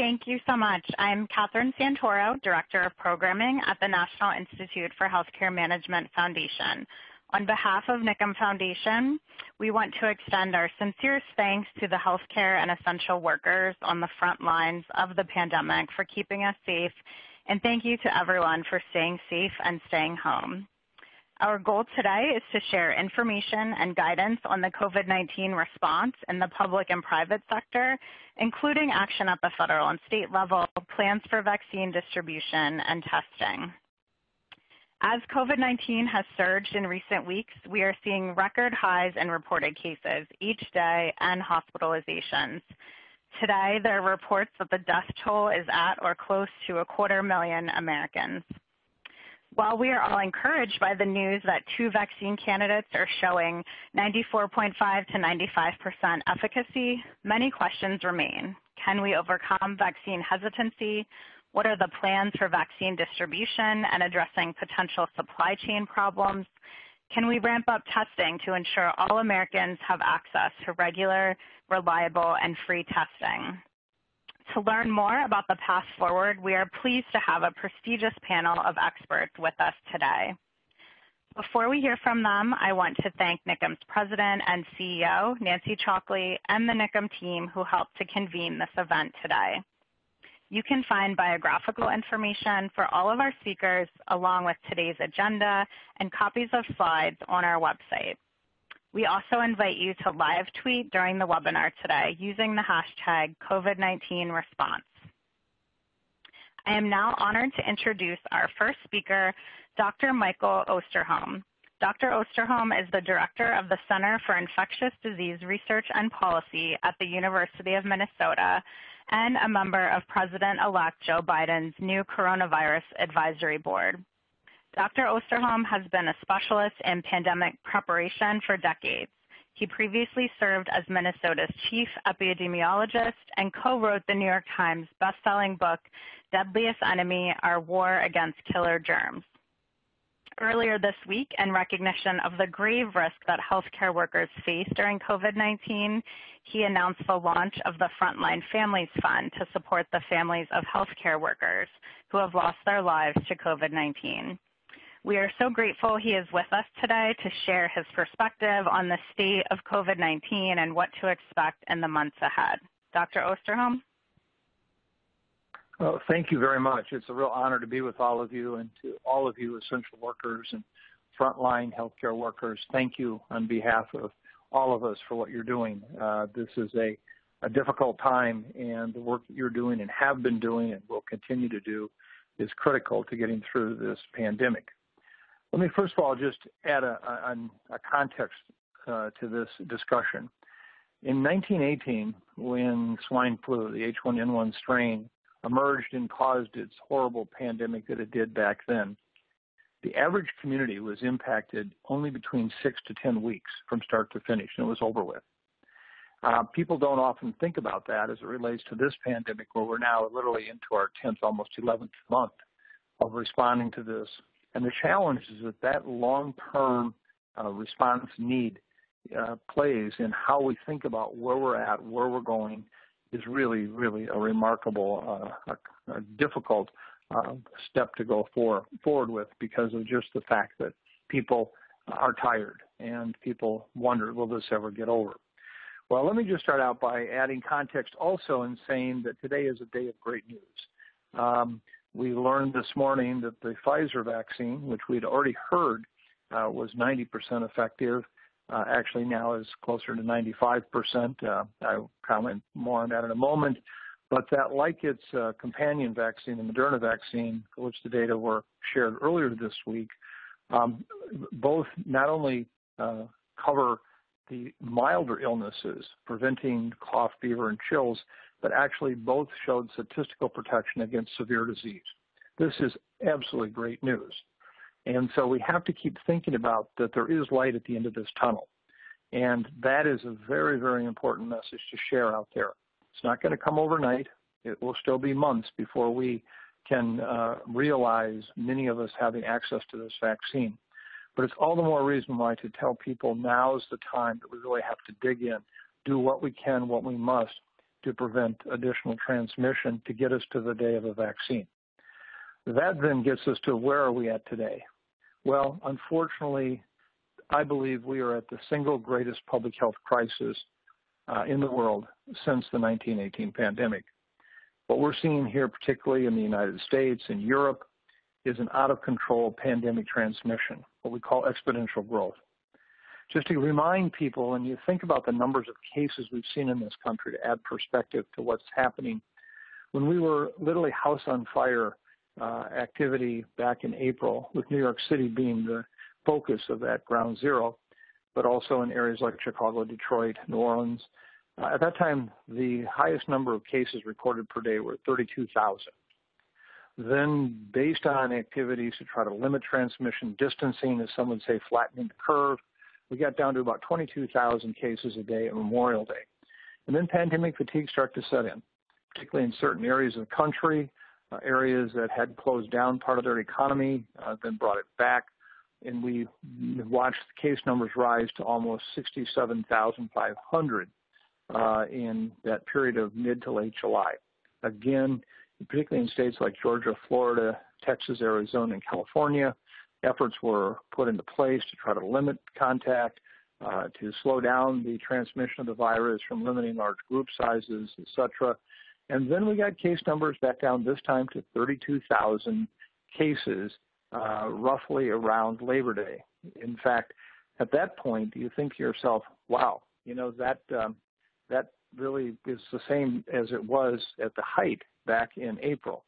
Thank you so much. I'm Katherine, Director of Programming at the National Institute for Healthcare Management Foundation. On behalf of NIHCM Foundation, we want to extend our sincerest thanks to the healthcare and essential workers on the front lines of the pandemic for keeping us safe, and thank you to everyone for staying safe and staying home. Our goal today is to share information and guidance on the COVID-19 response in the public and private sector, including action at the federal and state level, plans for vaccine distribution, and testing. As COVID-19 has surged in recent weeks, we are seeing record highs in reported cases each day and hospitalizations. Today, there are reports that the death toll is at or close to 250,000 Americans. While we are all encouraged by the news that 2 vaccine candidates are showing 94.5 to 95% efficacy, many questions remain. Can we overcome vaccine hesitancy? What are the plans for vaccine distribution and addressing potential supply chain problems? Can we ramp up testing to ensure all Americans have access to regular, reliable, and free testing? To learn more about the path forward, we are pleased to have a prestigious panel of experts with us today. Before we hear from them, I want to thank NIHCM's President and CEO, Nancy Chalkley, and the NIHCM team who helped to convene this event today. You can find biographical information for all of our speakers, along with today's agenda and copies of slides on our website. We also invite you to live tweet during the webinar today using the hashtag COVID-19 response. I am now honored to introduce our first speaker, Dr. Michael Osterholm. Dr. Osterholm is the Director of the Center for Infectious Disease Research and Policy at the University of Minnesota and a member of President-elect Joe Biden's new Coronavirus Advisory Board. Dr. Osterholm has been a specialist in pandemic preparation for decades. He previously served as Minnesota's chief epidemiologist and co-wrote the New York Times best-selling book, Deadliest Enemy, Our War Against Killer Germs. Earlier this week, in recognition of the grave risk that healthcare workers face during COVID-19, he announced the launch of the Frontline Families Fund to support the families of healthcare workers who have lost their lives to COVID-19. We are so grateful he is with us today to share his perspective on the state of COVID-19 and what to expect in the months ahead. Dr. Osterholm? Well, thank you very much. It's a real honor to be with all of you, and to all of you essential workers and frontline healthcare workers. Thank you on behalf of all of us for what you're doing. This is a difficult time, and the work that you're doing and have been doing and will continue to do is critical to getting through this pandemic. Let me first of all just add a context to this discussion. In 1918, when swine flu, the H1N1 strain, emerged and caused its horrible pandemic that it did back then, the average community was impacted only between 6 to 10 weeks from start to finish, and it was over with. People don't often think about that as it relates to this pandemic, where we're now literally into our 10th, almost 11th month of responding to this. And the challenge is that long-term response need plays in how we think about where we're at, where we're going, is really, really a remarkable, a difficult step to go forward with, because of just the fact that people are tired and people wonder, will this ever get over? Well, let me just start out by adding context also and saying that today is a day of great news. We learned this morning that the Pfizer vaccine, which we'd already heard was 90% effective, actually now is closer to 95%. I'll comment more on that in a moment. But that, like its companion vaccine, the Moderna vaccine, for which the data were shared earlier this week, both not only cover the milder illnesses, preventing cough, fever, and chills, but actually both showed statistical protection against severe disease. This is absolutely great news. And so we have to keep thinking about that there is light at the end of this tunnel. And that is a very, very important message to share out there. It's not going to come overnight. It will still be months before we can realize, many of us having access to this vaccine. But it's all the more reason why to tell people now is the time that we really have to dig in, do what we can, what we must, to prevent additional transmission to get us to the day of a vaccine. That then gets us to where are we at today? Well, unfortunately, I believe we are at the single greatest public health crisis in the world since the 1918 pandemic. What we're seeing here, particularly in the United States and Europe, is an out-of-control pandemic transmission, what we call exponential growth. Just to remind people, when you think about the numbers of cases we've seen in this country, to add perspective to what's happening, when we were literally house on fire activity back in April, with New York City being the focus of that ground zero, but also in areas like Chicago, Detroit, New Orleans. At that time, the highest number of cases recorded per day were 32,000. Then, based on activities to try to limit transmission, distancing, as some would say, flattening the curve, we got down to about 22,000 cases a day at Memorial Day. And then pandemic fatigue started to set in, particularly in certain areas of the country, areas that had closed down part of their economy, then brought it back. And we watched the case numbers rise to almost 67,500 in that period of mid to late July. Again, particularly in states like Georgia, Florida, Texas, Arizona, and California, efforts were put into place to try to limit contact, to slow down the transmission of the virus from limiting large group sizes, et cetera. And then we got case numbers back down this time to 32,000 cases roughly around Labor Day. In fact, at that point, you think to yourself, wow, you know, that really is the same as it was at the height back in April.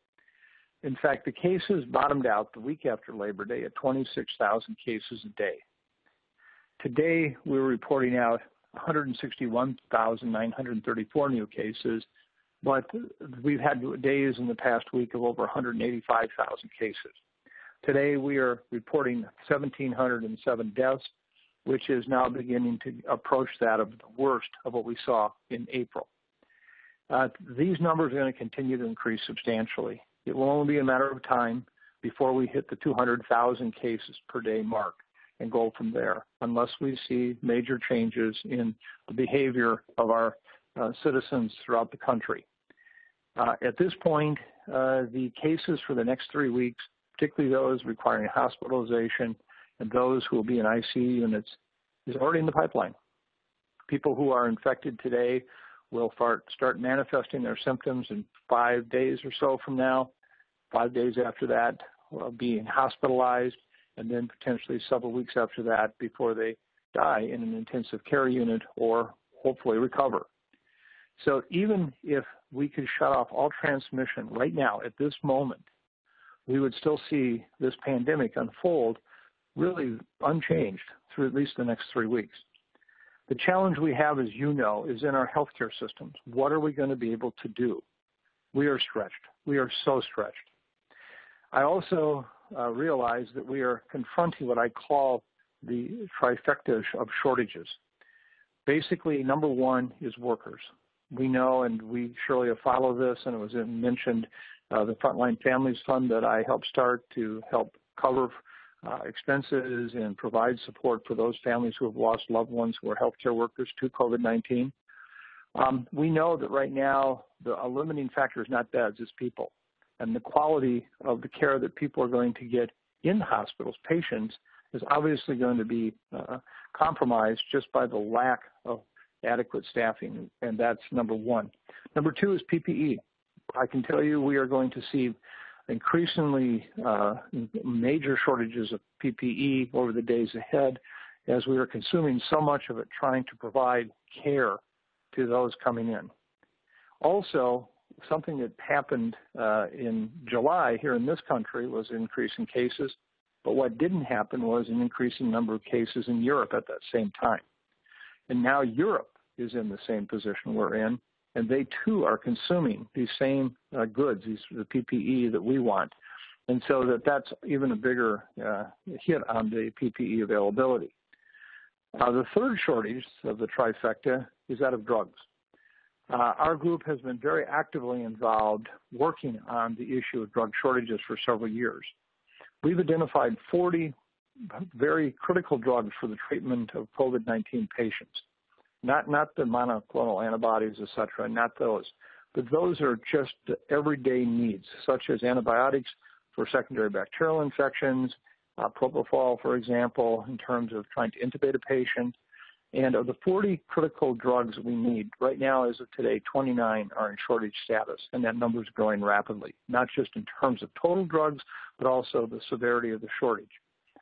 In fact, the cases bottomed out the week after Labor Day at 26,000 cases a day. Today, we're reporting out 161,934 new cases, but we've had days in the past week of over 185,000 cases. Today, we are reporting 1,707 deaths, which is now beginning to approach that of the worst of what we saw in April. These numbers are going to continue to increase substantially. It will only be a matter of time before we hit the 200,000 cases per day mark and go from there, unless we see major changes in the behavior of our citizens throughout the country. At this point, the cases for the next 3 weeks, particularly those requiring hospitalization and those who will be in ICU units, is already in the pipeline. People who are infected today will start manifesting their symptoms in 5 days or so from now. 5 days after that, being hospitalized, and then potentially several weeks after that before they die in an intensive care unit or hopefully recover. So even if we could shut off all transmission right now at this moment, we would still see this pandemic unfold really unchanged through at least the next 3 weeks. The challenge we have, as you know, is in our healthcare systems. What are we going to be able to do? We are stretched. We are so stretched. I also realize that we are confronting what I call the trifecta of shortages. Basically, number one is workers. We know, and we surely follow this, and it was mentioned, the Frontline Families Fund that I helped start to help cover expenses and provide support for those families who have lost loved ones who are healthcare workers to COVID-19. We know that right now a limiting factor is not beds, it's people. And the quality of the care that people are going to get in hospitals, patients, is obviously going to be compromised just by the lack of adequate staffing, and that's number one. Number two is PPE. I can tell you we are going to see increasingly major shortages of PPE over the days ahead as we are consuming so much of it trying to provide care to those coming in. Also, something that happened in July here in this country was an increase in cases, but what didn't happen was an increasing number of cases in Europe at that same time. And now Europe is in the same position we're in, and they too are consuming these same goods, the PPE that we want. And so that's even a bigger hit on the PPE availability. The third shortage of the trifecta is that of drugs. Our group has been very actively involved working on the issue of drug shortages for several years. We've identified 40 very critical drugs for the treatment of COVID-19 patients. not the monoclonal antibodies, et cetera, not those. But those are just everyday needs, such as antibiotics for secondary bacterial infections, propofol, for example, in terms of trying to intubate a patient. And of the 40 critical drugs we need, right now, as of today, 29 are in shortage status, and that number is growing rapidly, not just in terms of total drugs, but also the severity of the shortage.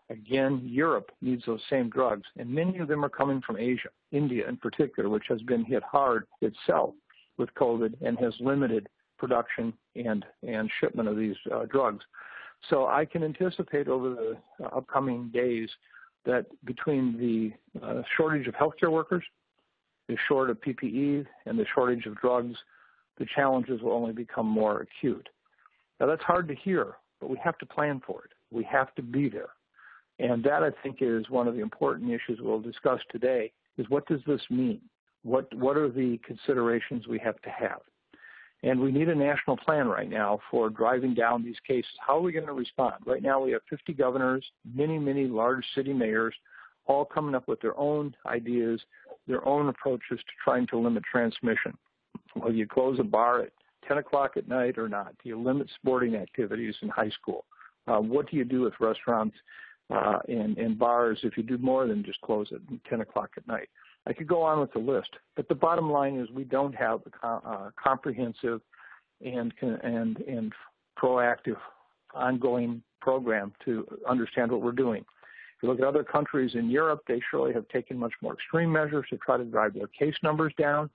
Again, Europe needs those same drugs, and many of them are coming from Asia, India in particular, which has been hit hard itself with COVID and has limited production and shipment of these drugs. So I can anticipate over the upcoming days that between the shortage of healthcare workers, the shortage of PPE, and the shortage of drugs, the challenges will only become more acute. Now, that's hard to hear, but we have to plan for it. We have to be there. And that, I think, is one of the important issues we'll discuss today, is what does this mean? What are the considerations we have to have? And we need a national plan right now for driving down these cases. How are we going to respond? Right now we have 50 governors, many, many large city mayors, all coming up with their own ideas, their own approaches to trying to limit transmission. Will you close a bar at 10 o'clock at night or not? Do you limit sporting activities in high school? What do you do with restaurants and bars if you do more than just close at 10 o'clock at night? I could go on with the list, but the bottom line is we don't have a comprehensive and proactive ongoing program to understand what we're doing. If you look at other countries in Europe, they surely have taken much more extreme measures to try to drive their case numbers down.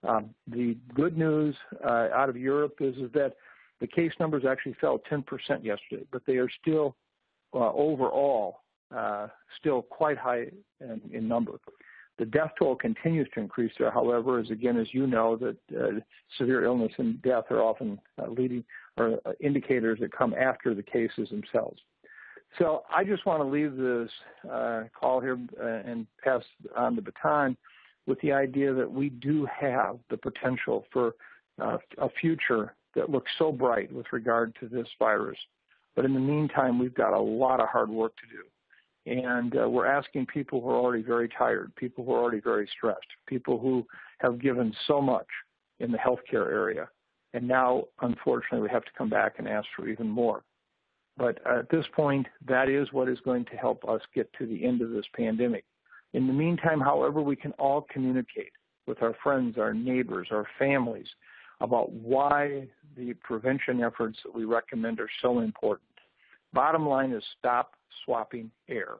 The good news out of Europe is that the case numbers actually fell 10% yesterday, but they are still overall still quite high in number. The death toll continues to increase there, however, as you know, that severe illness and death are often leading or indicators that come after the cases themselves. So I just want to leave this call here and pass on the baton with the idea that we do have the potential for a future that looks so bright with regard to this virus. But in the meantime, we've got a lot of hard work to do. And we're asking people who are already very tired, people who are already very stressed, people who have given so much in the healthcare area. And now, unfortunately, we have to come back and ask for even more. But at this point, that is what is going to help us get to the end of this pandemic. In the meantime, however, we can all communicate with our friends, our neighbors, our families about why the prevention efforts that we recommend are so important. Bottom line is stop swapping air.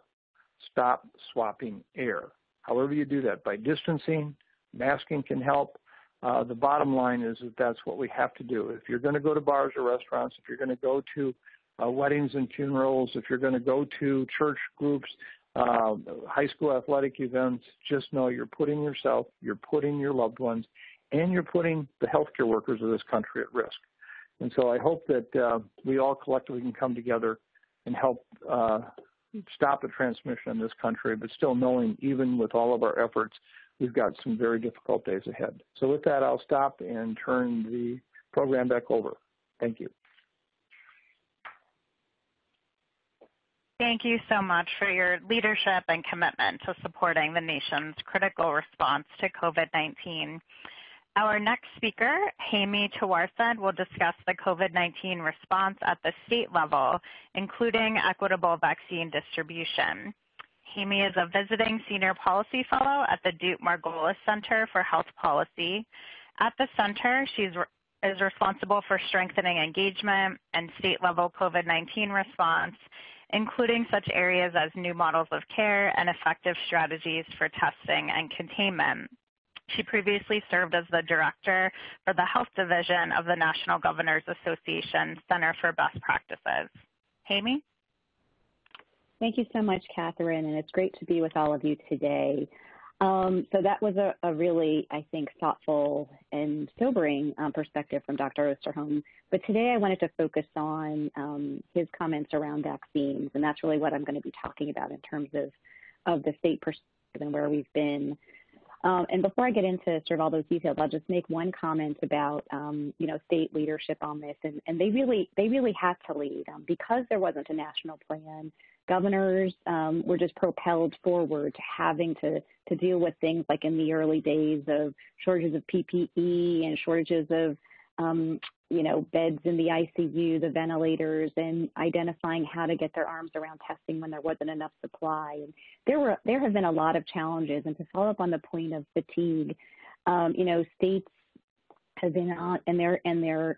Stop swapping air. However you do that, by distancing, masking can help. The bottom line is that that's what we have to do. If you're going to go to bars or restaurants, if you're going to go to weddings and funerals, if you're going to go to church groups, high school athletic events, just know you're putting yourself, you're putting your loved ones, and you're putting the healthcare workers of this country at risk. And so I hope that we all collectively can come together and help stop the transmission in this country, but still knowing even with all of our efforts, we've got some very difficult days ahead. So with that, I'll stop and turn the program back over. Thank you. Thank you so much for your leadership and commitment to supporting the nation's critical response to COVID-19. Our next speaker, Hemi Tawarsa, will discuss the COVID-19 response at the state level, including equitable vaccine distribution. Hemi is a visiting senior policy fellow at the Duke-Margolis Center for Health Policy. At the center, she is responsible for strengthening engagement and state-level COVID-19 response, including such areas as new models of care and effective strategies for testing and containment. She previously served as the director for the Health Division of the National Governors Association Center for Best Practices. Hemi? Thank you so much, Katherine, and it's great to be with all of you today. So that was a really, I think, thoughtful and sobering perspective from Dr. Osterholm. But today I wanted to focus on his comments around vaccines, and that's really what I'm going to be talking about in terms of the state perspective and where we've been. And before I get into sort of all those details, I'll just make one comment about, state leadership on this. And they really had to lead because there wasn't a national plan. governors were just propelled forward to having to deal with things like in the early days of shortages of PPE and shortages of, beds in the ICU, the ventilators, and identifying how to get their arms around testing when there wasn't enough supply. And there have been a lot of challenges. And to follow up on the point of fatigue, states have been on, and their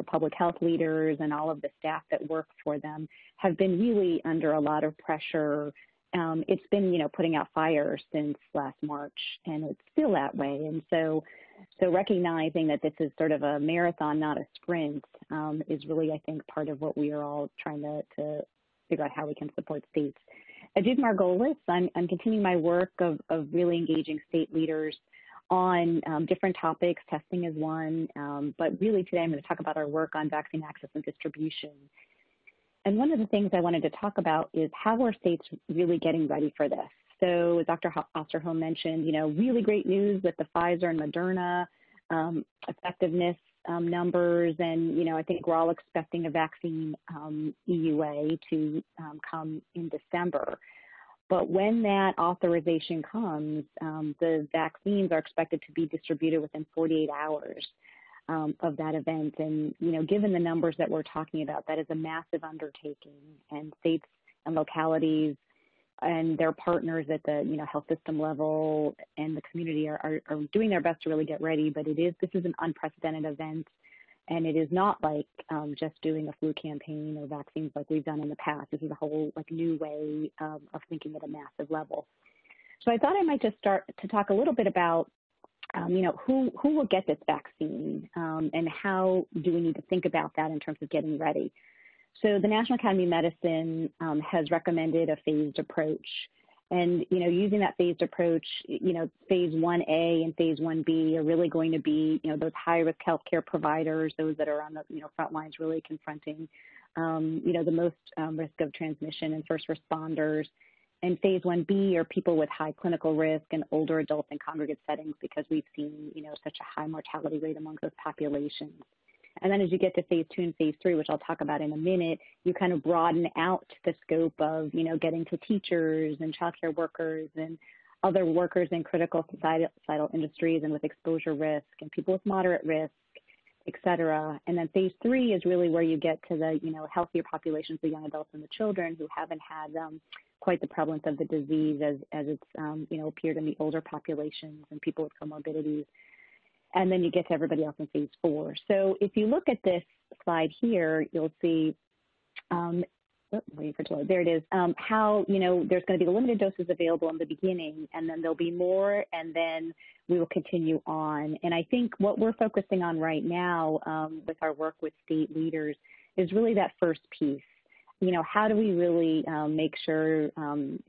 public health leaders and all of the staff that work for them have been really under a lot of pressure. It's been, putting out fires since last March, and it's still that way. And so recognizing that this is sort of a marathon, not a sprint, is really, I think, part of what we are all trying to figure out how we can support states. At Duke-Margolis, I'm continuing my work of really engaging state leaders on different topics. Testing is one, but really today I'm going to talk about our work on vaccine access and distribution. And one of the things I wanted to talk about is how are states really getting ready for this? So Dr. Osterholm mentioned, really great news with the Pfizer and Moderna effectiveness numbers, and, I think we're all expecting a vaccine EUA to come in December. But when that authorization comes, the vaccines are expected to be distributed within 48 hours of that event. And, given the numbers that we're talking about, that is a massive undertaking, and states and localities and their partners at the, health system level and the community are doing their best to really get ready. But this is an unprecedented event, and it is not like just doing a flu campaign or vaccines like we've done in the past. This is a whole new way of thinking at a massive level. So I thought I might just start to talk a little bit about who will get this vaccine, and how do we need to think about that in terms of getting ready. So the National Academy of Medicine has recommended a phased approach. And, using that phased approach, phase 1A and phase 1B are really going to be, those high-risk healthcare providers, those that are on the, front lines really confronting, the most risk of transmission, and first responders. And phase 1B are people with high clinical risk and older adults in congregate settings, because we've seen, such a high mortality rate among those populations. And then as you get to phase 2 and phase 3, which I'll talk about in a minute, you kind of broaden out the scope of, getting to teachers and childcare workers and other workers in critical societal industries and with exposure risk and people with moderate risk, et cetera. And then phase 3 is really where you get to the, healthier populations, the young adults and the children who haven't had quite the prevalence of the disease as it's, appeared in the older populations and people with comorbidities. And then you get to everybody else in phase 4. So if you look at this slide here, you'll see, waiting for it to load. There it is, how, there's going to be the limited doses available in the beginning, and then there'll be more, and then we will continue on. And I think what we're focusing on right now with our work with state leaders is really that first piece. How do we really make sure, and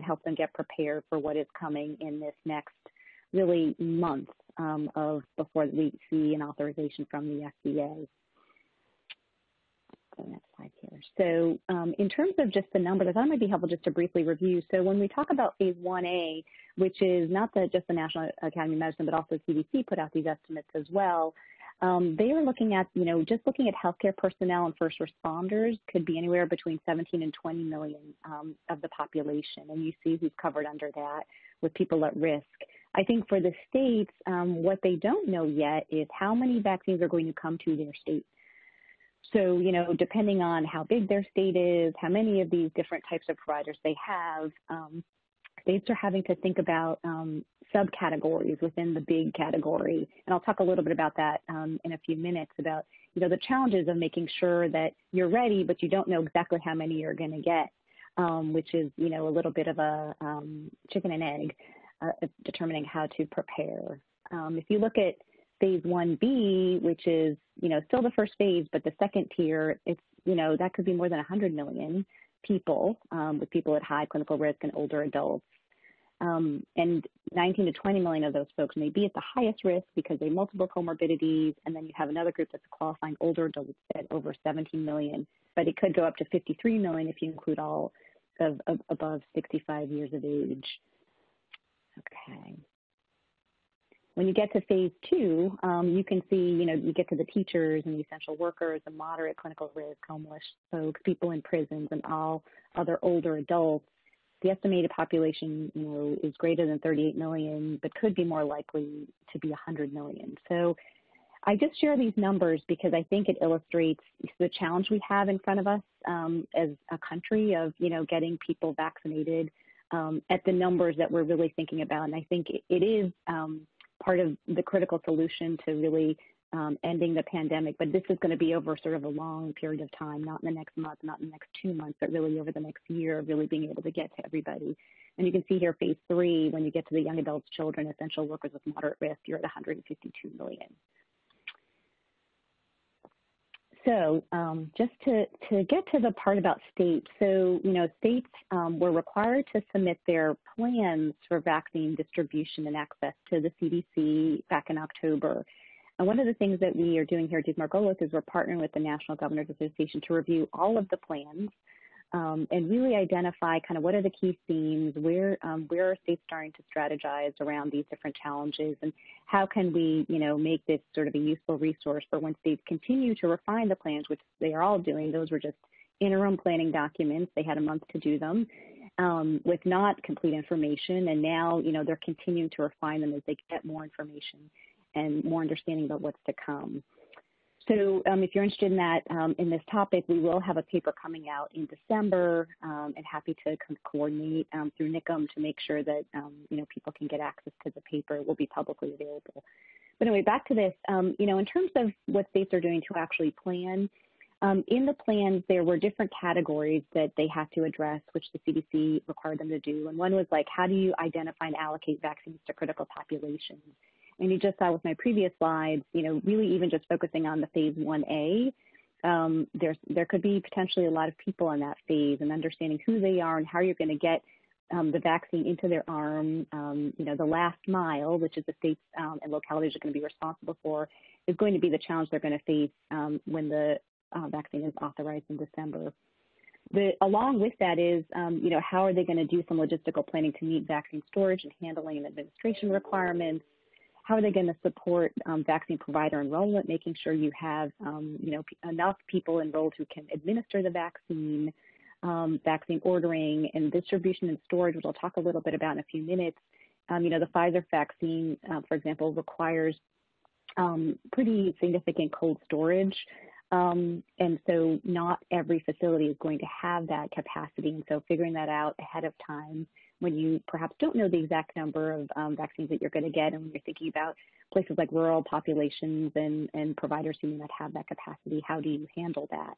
help them get prepared for what is coming in this next really month of before we see an authorization from the FDA. Go to the next slide here. So in terms of just the numbers, I thought it might be helpful just to briefly review. So when we talk about phase 1A, which is not just the National Academy of Medicine, but also CDC put out these estimates as well, they are looking at, just looking at healthcare personnel and first responders could be anywhere between 17 and 20 million of the population. And you see who's covered under that with people at risk. I think for the states, what they don't know yet is how many vaccines are going to come to their state. So, depending on how big their state is, how many of these different types of providers they have, states are having to think about subcategories within the big category. And I'll talk a little bit about that in a few minutes about, the challenges of making sure that you're ready, but you don't know exactly how many you're going to get, which is, a little bit of a chicken and egg. Determining how to prepare. If you look at phase 1B, which is, still the first phase, but the second tier, it's, that could be more than 100 million people, with people at high clinical risk and older adults. And 19 to 20 million of those folks may be at the highest risk because they have multiple comorbidities, and then you have another group that's qualifying older adults at over 17 million, but it could go up to 53 million if you include all of above 65 years of age. Okay. When you get to phase 2, you can see, you get to the teachers and the essential workers, the moderate clinical risk, homeless folks, people in prisons, and all other older adults. The estimated population, is greater than 38 million, but could be more likely to be 100 million. So I just share these numbers because I think it illustrates the challenge we have in front of us as a country of, getting people vaccinated at the numbers that we're really thinking about. And I think it is part of the critical solution to really ending the pandemic. But this is going to be over sort of a long period of time, not in the next month, not in the next 2 months, but really over the next year, really being able to get to everybody. And you can see here, phase 3, when you get to the young adults, children, essential workers with moderate risk, you're at 152 million. So just to get to the part about states, so, states were required to submit their plans for vaccine distribution and access to the CDC back in October. And one of the things that we are doing here at Duke-Margolis is we're partnering with the National Governors Association to review all of the plans and really identify kind of what are the key themes, where are states starting to strategize around these different challenges, and how can we, make this sort of a useful resource for when states continue to refine the plans, which they are all doing. Those were just interim planning documents. They had a month to do them with not complete information, and now, they're continuing to refine them as they get more information and more understanding about what's to come. So if you're interested in that, in this topic, we will have a paper coming out in December, and happy to coordinate through NIHCM to make sure that, people can get access to the paper. It will be publicly available. But anyway, back to this, in terms of what states are doing to actually plan, in the plans, there were different categories that they had to address, which the CDC required them to do. And one was like, how do you identify and allocate vaccines to critical populations? And you just saw with my previous slides, really even just focusing on the phase 1A, there could be potentially a lot of people in that phase, and understanding who they are and how you're going to get the vaccine into their arm. The last mile, which is the states and localities are going to be responsible for, is going to be the challenge they're going to face when the vaccine is authorized in December. Along with that is, how are they going to do some logistical planning to meet vaccine storage and handling and administration requirements? How are they going to support vaccine provider enrollment, making sure you have, enough people enrolled who can administer the vaccine, vaccine ordering and distribution and storage, which I'll talk a little bit about in a few minutes. The Pfizer vaccine, for example, requires pretty significant cold storage. And so not every facility is going to have that capacity. And so figuring that out ahead of time when you perhaps don't know the exact number of vaccines that you're going to get, and when you're thinking about places like rural populations and providers who may not have that capacity, how do you handle that?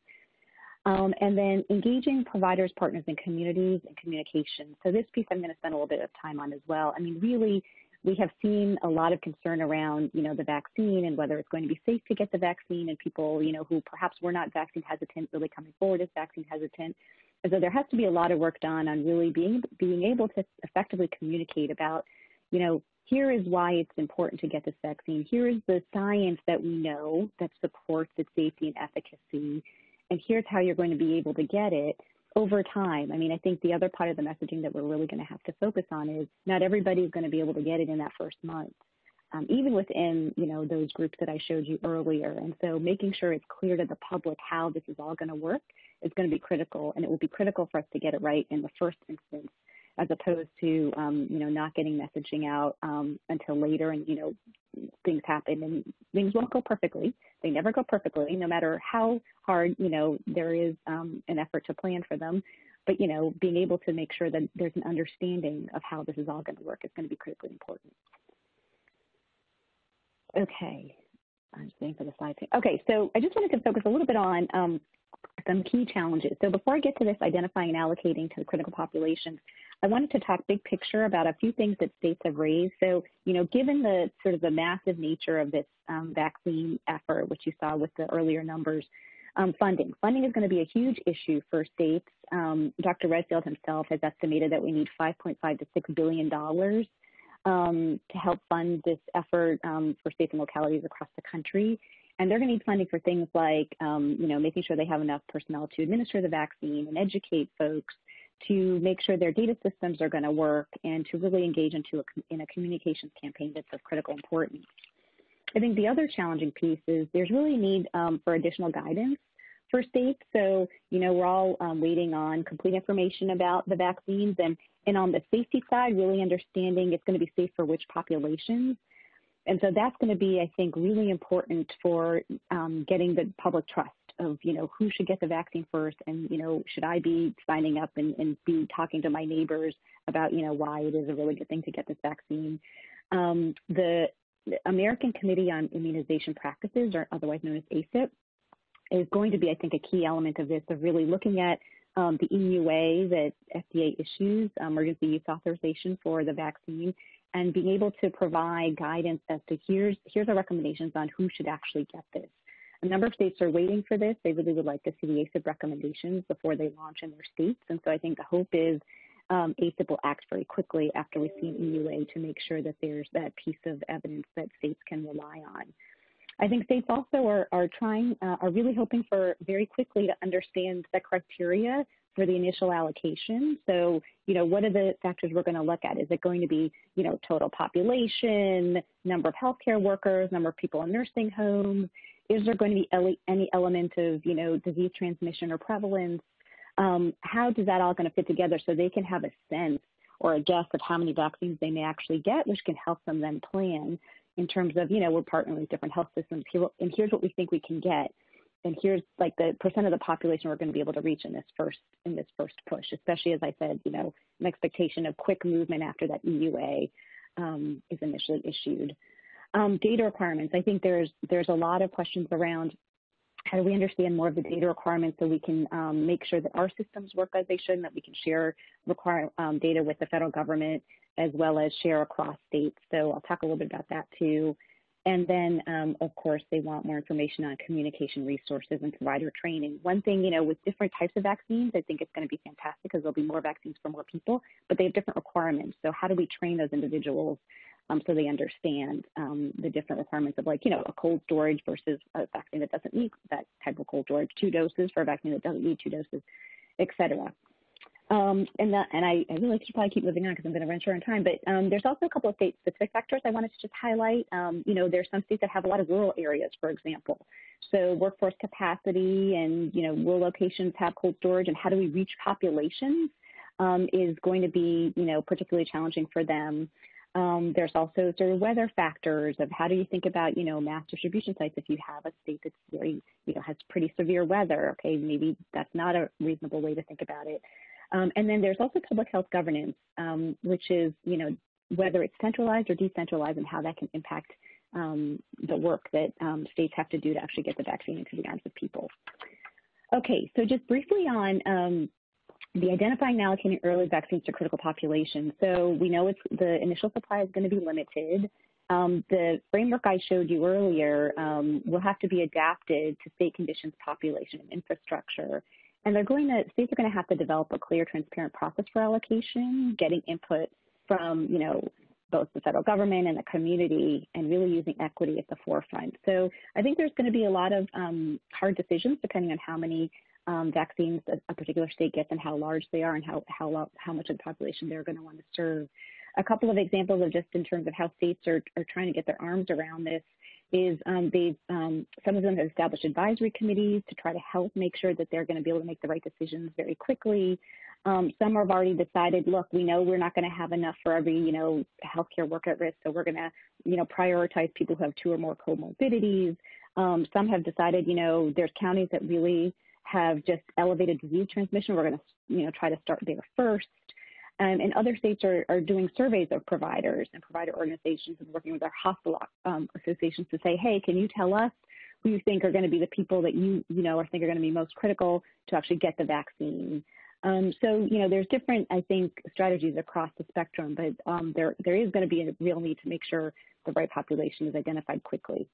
And then engaging providers, partners, and communities and communication. So this piece I'm going to spend a little bit of time on as well. I mean, really, we have seen a lot of concern around, the vaccine and whether it's going to be safe to get the vaccine, and people, who perhaps were not vaccine hesitant really coming forward as vaccine hesitant. And so there has to be a lot of work done on really being able to effectively communicate about, here is why it's important to get this vaccine. Here is the science that we know that supports its safety and efficacy, and here's how you're going to be able to get it over time. I mean, I think the other part of the messaging that we're really going to have to focus on is not everybody is going to be able to get it in that first month, even within, those groups that I showed you earlier. And so making sure it's clear to the public how this is all going to work is going to be critical, and it will be critical for us to get it right in the first instance, as opposed to, not getting messaging out until later, and, things happen and things won't go perfectly. They never go perfectly, no matter how hard, there is an effort to plan for them. But, being able to make sure that there's an understanding of how this is all going to work is going to be critically important. Okay, I'm just waiting for the slide. Okay, so I just wanted to focus a little bit on some key challenges. So before I get to this identifying and allocating to the critical populations, I wanted to talk big picture about a few things that states have raised. So, given the sort of the massive nature of this vaccine effort, which you saw with the earlier numbers, funding. Funding is going to be a huge issue for states. Dr. Redfield himself has estimated that we need $5.5 to $6 billion to help fund this effort for states and localities across the country. And they're going to need funding for things like, making sure they have enough personnel to administer the vaccine and educate folks, to make sure their data systems are going to work and to really engage in a communications campaign that's of critical importance. I think the other challenging piece is there's really a need for additional guidance for states. So, we're all waiting on complete information about the vaccines and on the safety side, really understanding it's going to be safe for which populations. And so that's going to be, I think, really important for getting the public trust of, who should get the vaccine first and, should I be signing up and be talking to my neighbors about, why it is a really good thing to get this vaccine. The American Committee on Immunization Practices, or otherwise known as ACIP, is going to be, I think, a key element of this, of really looking at the EUA that FDA issues, emergency use authorization for the vaccine, and being able to provide guidance as to here's our recommendations on who should actually get this. A number of states are waiting for this. They really would like to see the ACIP recommendations before they launch in their states. And so I think the hope is ACIP will act very quickly after we see an EUA to make sure that there's that piece of evidence that states can rely on. I think states also are really hoping for very quickly to understand the criteria for the initial allocation. So, what are the factors we're going to look at? Is it going to be, total population, number of healthcare workers, number of people in nursing homes? Is there going to be any element of, disease transmission or prevalence? How does that all going to fit together so they can have a sense or a guess of how many vaccines they may actually get, which can help them then plan in terms of, we're partnering with different health systems here, and here's what we think we can get. And here's like the percent of the population we're going to be able to reach in this first push, especially as I said, an expectation of quick movement after that EUA is initially issued. Data requirements. I think there's a lot of questions around how do we understand more of the data requirements so we can make sure that our systems work as they should and that we can share data with the federal government as well as share across states. So I'll talk a little bit about that too. And then, of course, they want more information on communication resources and provider training. One thing, with different types of vaccines, I think it's going to be fantastic because there'll be more vaccines for more people, but they have different requirements. So how do we train those individuals so they understand the different requirements of a cold storage versus a vaccine that doesn't need that type of cold storage, 2 doses for a vaccine that doesn't need 2 doses, et cetera. And I really should probably keep moving on because I'm going to run short on time, but there's also a couple of state-specific factors I wanted to just highlight. There's some states that have a lot of rural areas, for example. So workforce capacity and, rural locations have cold storage, and how do we reach populations is going to be, particularly challenging for them. There's also sort of weather factors of how do you think about, mass distribution sites if you have a state that's very, has pretty severe weather. Okay, maybe that's not a reasonable way to think about it. And then there's also public health governance, which is, whether it's centralized or decentralized and how that can impact the work that states have to do to actually get the vaccine into the arms of people. Okay, so just briefly on the identifying and allocating early vaccines to critical populations. So we know the initial supply is going to be limited. The framework I showed you earlier will have to be adapted to state conditions, population, and infrastructure. And states are going to have to develop a clear, transparent process for allocation, getting input from, both the federal government and the community, and really using equity at the forefront. So I think there's going to be a lot of hard decisions depending on how many vaccines a particular state gets and how large they are and how much of the population they're going to want to serve. A couple of examples of just in terms of how states are trying to get their arms around this is some of them have established advisory committees to try to help make sure that they're going to be able to make the right decisions very quickly. Some have already decided, look, we know we're not going to have enough for every, healthcare worker at risk, so we're going to, prioritize people who have 2 or more comorbidities. Some have decided, there's counties that really have just elevated disease transmission. We're going to, try to start there first. And other states are doing surveys of providers and provider organizations and working with our hospital associations to say, hey, can you tell us who you think are going to be the people that you or think are going to be most critical to actually get the vaccine? So, there's different, I think, strategies across the spectrum, but there is going to be a real need to make sure the right population is identified quickly.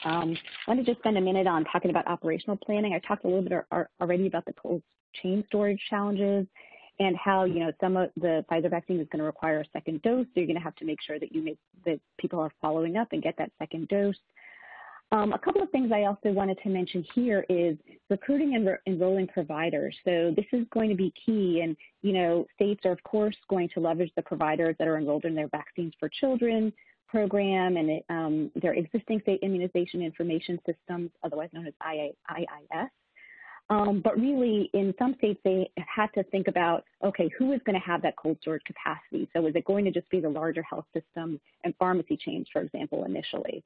I want to just spend a minute on talking about operational planning. I talked a little bit already about the cold chain storage challenges and how, some of the Pfizer vaccine is going to require a second dose. So you're going to have to make sure that people are following up and get that second dose. A couple of things I also wanted to mention here is recruiting and enrolling providers. So this is going to be key. And, states are, of course, going to leverage the providers that are enrolled in their Vaccines for Children program and their existing state immunization information systems, otherwise known as IIS. But really, in some states, they had to think about, okay, who is going to have that cold storage capacity? So is it going to just be the larger health systems and pharmacy chains, for example, initially?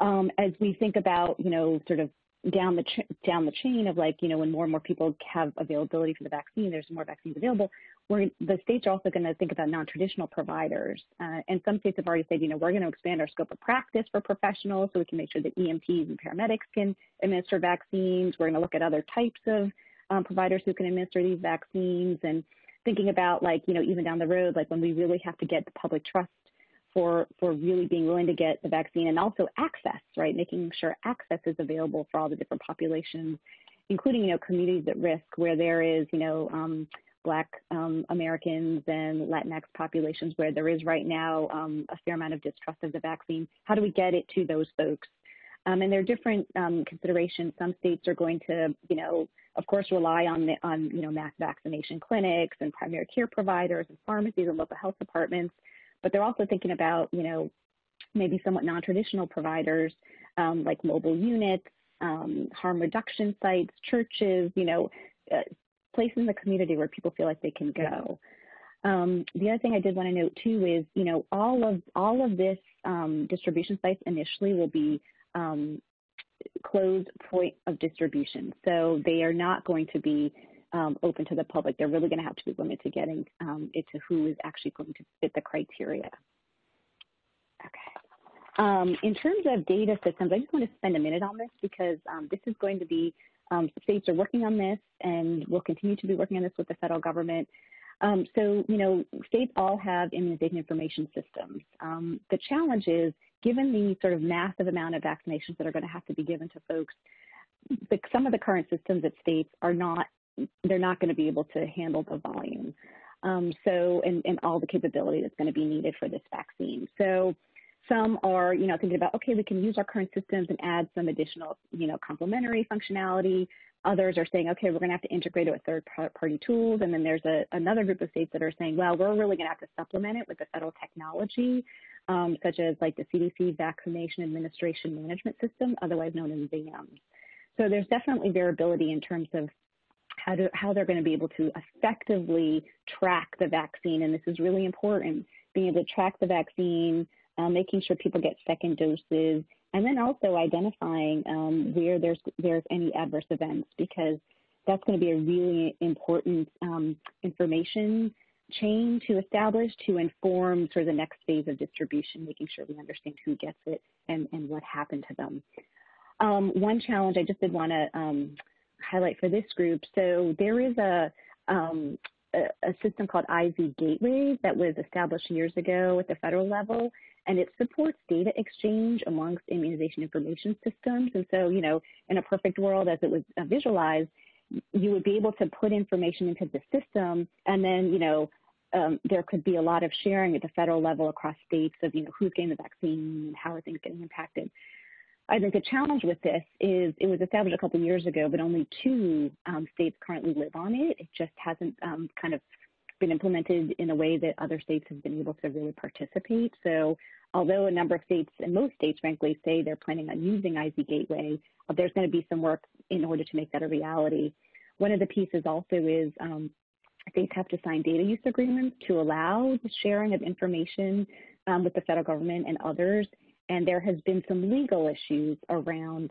As we think about, sort of down the chain of when more and more people have availability for the vaccine, there's more vaccines available, the states are also going to think about non-traditional providers. And some states have already said, we're going to expand our scope of practice for professionals so we can make sure that EMTs and paramedics can administer vaccines. We're going to look at other types of providers who can administer these vaccines, and thinking about even down the road, when we really have to get the public trust for really being willing to get the vaccine, and also access, right? Making sure access is available for all the different populations, including, communities at risk where there is, Black Americans and Latinx populations where there is right now a fair amount of distrust of the vaccine. How do we get it to those folks? And there are different considerations. Some states are going to, of course, rely on mass vaccination clinics and primary care providers and pharmacies and local health departments. But they're also thinking about, maybe somewhat non-traditional providers like mobile units, harm reduction sites, churches, places in the community where people feel like they can go. The other thing I did want to note too is, all of this distribution sites initially will be closed point of distribution. So they are not going to be open to the public. They're really going to have to be limited to getting it to who is actually going to fit the criteria. Okay. In terms of data systems, I just want to spend a minute on this because this is going to be, states are working on this and will continue to be working on this with the federal government. So, states all have immunization information systems. The challenge is, given the sort of massive amount of vaccinations that are going to have to be given to folks, some of the current systems at states they're not going to be able to handle the volume. And all the capability that's going to be needed for this vaccine. So some are, thinking about, okay, we can use our current systems and add some additional, complementary functionality. Others are saying, okay, we're going to have to integrate it with third-party tools. And then there's another group of states that are saying, well, we're really going to have to supplement it with the federal technology, such as the CDC Vaccination Administration Management System, otherwise known as VAMS. So there's definitely variability in terms of how they're going to be able to effectively track the vaccine. And this is really important, being able to track the vaccine, making sure people get second doses, and then also identifying where there's any adverse events, because that's going to be a really important information chain to establish to inform sort of the next phase of distribution, making sure we understand who gets it and what happened to them. One challenge I just did want to highlight for this group. So there is a system called IZ Gateway that was established years ago at the federal level, and it supports data exchange amongst immunization information systems. And so, in a perfect world, as it was visualized, you would be able to put information into the system, and then, there could be a lot of sharing at the federal level across states of, who's getting the vaccine and how are things getting impacted. I think the challenge with this is it was established a couple of years ago, but only 2 states currently live on it. It just hasn't kind of been implemented in a way that other states have been able to really participate. So although a number of states, and most states, frankly, say they're planning on using IZ Gateway, there's going to be some work in order to make that a reality. One of the pieces also is states have to sign data use agreements to allow the sharing of information with the federal government and others. And there has been some legal issues around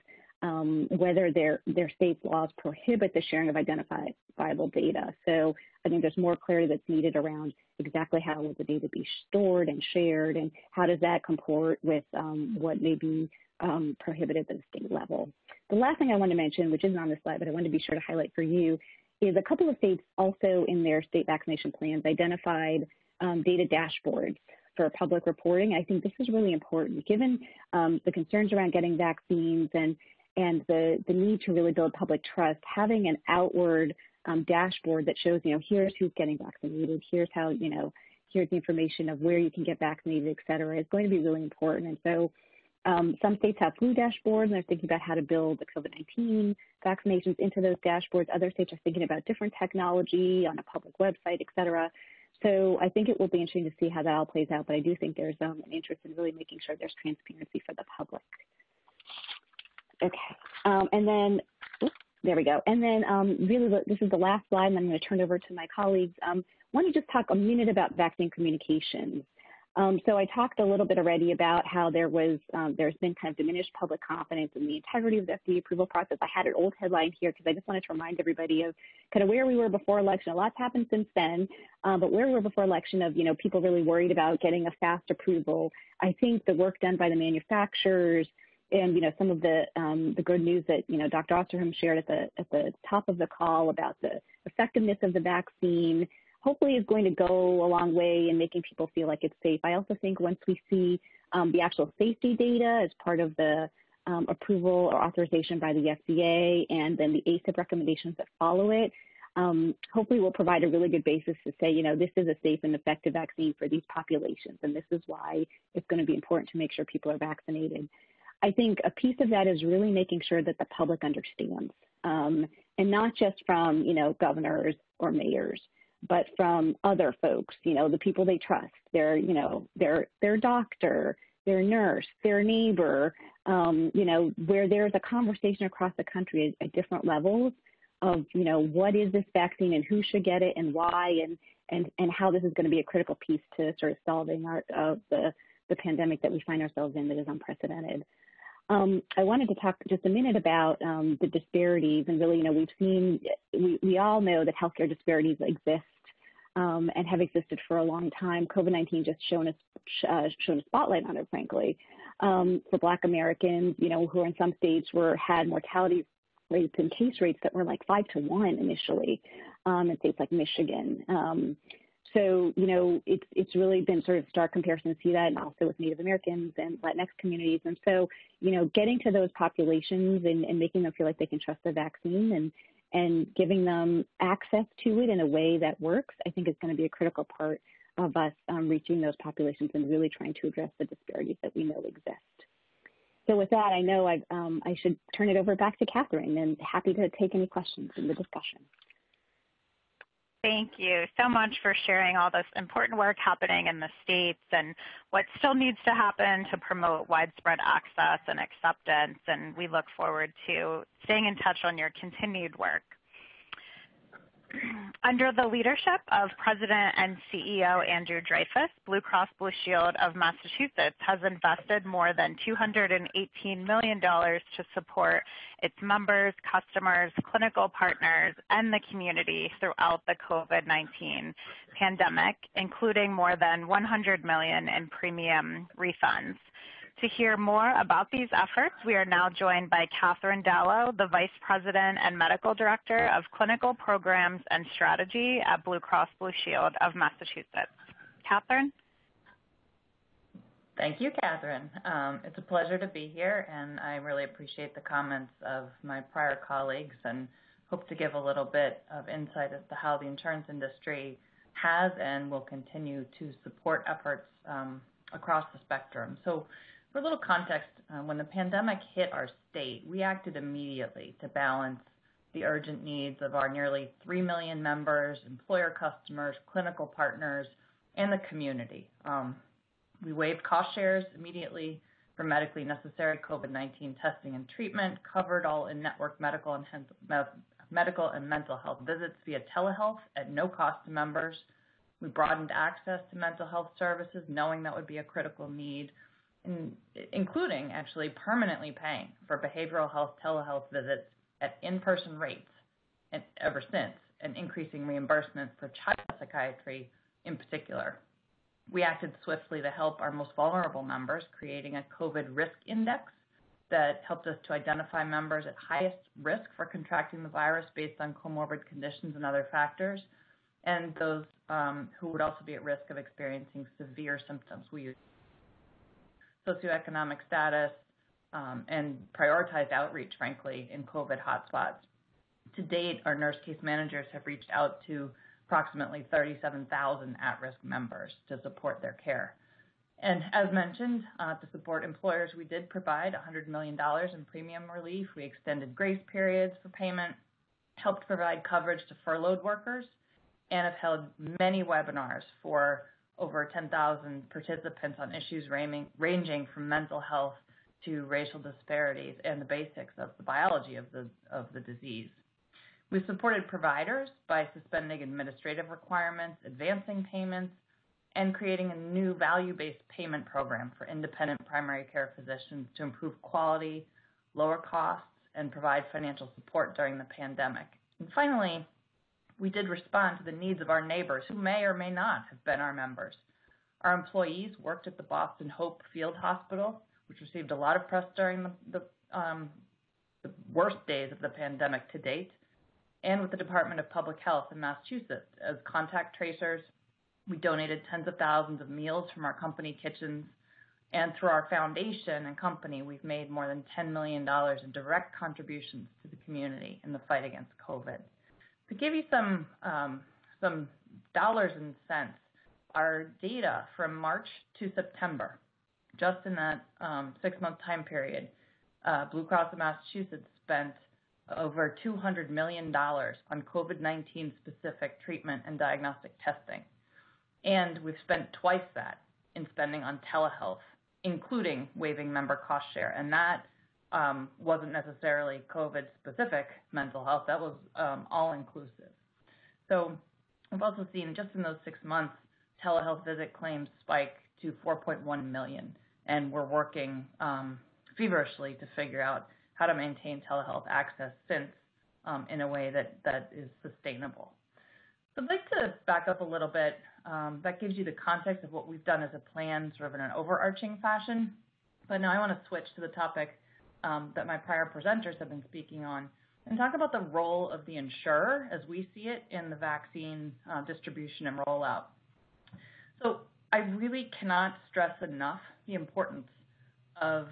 whether their state's laws prohibit the sharing of identifiable data. So I think there's more clarity that's needed around exactly how will the data be stored and shared, and how does that comport with what may be prohibited at the state level. The last thing I want to mention, which isn't on this slide, but I want to be sure to highlight for you, is a couple of states also in their state vaccination plans identified data dashboards for public reporting. I think this is really important, given the concerns around getting vaccines and the need to really build public trust. Having an outward dashboard that shows, here's who's getting vaccinated, here's how, here's the information of where you can get vaccinated, et cetera, is going to be really important. And so Some states have flu dashboards, and they're thinking about how to build the COVID-19 vaccinations into those dashboards. Other states are thinking about different technology on a public website, et cetera. So I think it will be interesting to see how that all plays out, but I do think there's an interest in really making sure there's transparency for the public. Okay, and then, there we go. And then really, this is the last slide, and I'm going to turn it over to my colleagues. I want to just talk a minute about vaccine communications. So I talked a little bit already about how there's been kind of diminished public confidence in the integrity of the FDA approval process. I had an old headline here because I just wanted to remind everybody of kind of where we were before election. A lot's happened since then, but where we were before election of, people really worried about getting a fast approval. I think the work done by the manufacturers and, some of the good news that, Dr. Osterholm shared at the top of the call about the effectiveness of the vaccine, hopefully is going to go a long way in making people feel like it's safe. I also think once we see the actual safety data as part of the approval or authorization by the FDA and then the ACIP recommendations that follow it, hopefully will provide a really good basis to say, this is a safe and effective vaccine for these populations, and this is why it's going to be important to make sure people are vaccinated. I think a piece of that is really making sure that the public understands, and not just from, governors or mayors, but from other folks, the people they trust, their doctor, their nurse, their neighbor, where there's a conversation across the country at different levels of, what is this vaccine and who should get it and why, and how this is going to be a critical piece to sort of solving the pandemic that we find ourselves in that is unprecedented. I wanted to talk just a minute about the disparities, and really, we all know that healthcare disparities exist and have existed for a long time. COVID-19 just shown a spotlight on it, frankly, for Black Americans, who are in some states had mortality rates and case rates that were like 5 to 1 initially in states like Michigan. So, it's really been sort of stark comparison to see that, and also with Native Americans and Latinx communities. And so, getting to those populations and making them feel like they can trust the vaccine and giving them access to it in a way that works, I think is going to be a critical part of us reaching those populations and really trying to address the disparities that we know exist. So with that, I know I should turn it over back to Katherine, and happy to take any questions in the discussion. Thank you so much for sharing all this important work happening in the states and what still needs to happen to promote widespread access and acceptance. And we look forward to staying in touch on your continued work. Under the leadership of President and CEO Andrew Dreyfus, Blue Cross Blue Shield of Massachusetts has invested more than $218 million to support its members, customers, clinical partners, and the community throughout the COVID-19 pandemic, including more than $100 million in premium refunds. To hear more about these efforts, we are now joined by Katherine Dallow, the Vice President and Medical Director of Clinical Programs and Strategy at Blue Cross Blue Shield of Massachusetts. Katherine? Thank you, Katherine. It's a pleasure to be here, and I really appreciate the comments of my prior colleagues and hope to give a little bit of insight as to how the insurance industry has and will continue to support efforts across the spectrum. So, for a little context, when the pandemic hit our state, we acted immediately to balance the urgent needs of our nearly 3 million members, employer customers, clinical partners, and the community. We waived cost shares immediately for medically necessary COVID-19 testing and treatment, covered all in-network medical and mental health visits via telehealth at no cost to members. We broadened access to mental health services, knowing that would be a critical need, including actually permanently paying for behavioral health telehealth visits at in-person rates and ever since, and increasing reimbursement for child psychiatry in particular. We acted swiftly to help our most vulnerable members, creating a COVID risk index that helped us to identify members at highest risk for contracting the virus based on comorbid conditions and other factors, and those who would also be at risk of experiencing severe symptoms. We used socioeconomic status and prioritized outreach, frankly, in COVID hotspots. To date, our nurse case managers have reached out to approximately 37,000 at-risk members to support their care. And as mentioned, to support employers, we did provide $100 million in premium relief. We extended grace periods for payment, helped provide coverage to furloughed workers, and have held many webinars for over 10,000 participants on issues ranging from mental health to racial disparities and the basics of the biology of the disease. We've supported providers by suspending administrative requirements, advancing payments, and creating a new value-based payment program for independent primary care physicians to improve quality, lower costs, and provide financial support during the pandemic. And finally, we did respond to the needs of our neighbors who may or may not have been our members. Our employees worked at the Boston Hope Field Hospital, which received a lot of press during the worst days of the pandemic to date, and with the Department of Public Health in Massachusetts as contact tracers. We donated tens of thousands of meals from our company kitchens, and through our foundation and company, we've made more than $10 million in direct contributions to the community in the fight against COVID. To give you some dollars and cents, our data from March to September, just in that 6-month time period, Blue Cross of Massachusetts spent over $200 million on COVID-19 specific treatment and diagnostic testing. And we've spent twice that in spending on telehealth, including waiving member cost share. And that wasn't necessarily COVID-specific mental health. That was all-inclusive. So we've also seen, just in those 6 months, telehealth visit claims spike to 4.1 million. And we're working feverishly to figure out how to maintain telehealth access since in a way that is sustainable. So I'd like to back up a little bit. That gives you the context of what we've done as a plan, sort of in an overarching fashion. But now I want to switch to the topic that my prior presenters have been speaking on and talk about the role of the insurer as we see it in the vaccine distribution and rollout. So I really cannot stress enough the importance of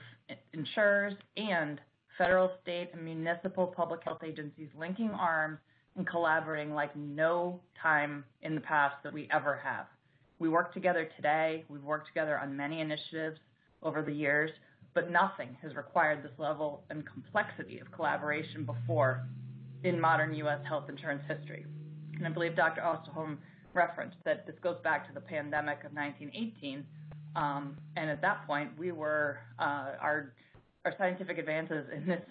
insurers and federal, state, and municipal public health agencies linking arms and collaborating like no time in the past that we ever have. We work together today. We've worked together on many initiatives over the years, but nothing has required this level and complexity of collaboration before in modern U.S. health insurance history. And I believe Dr. Osterholm referenced that this goes back to the pandemic of 1918, and at that point, we were our scientific advances in this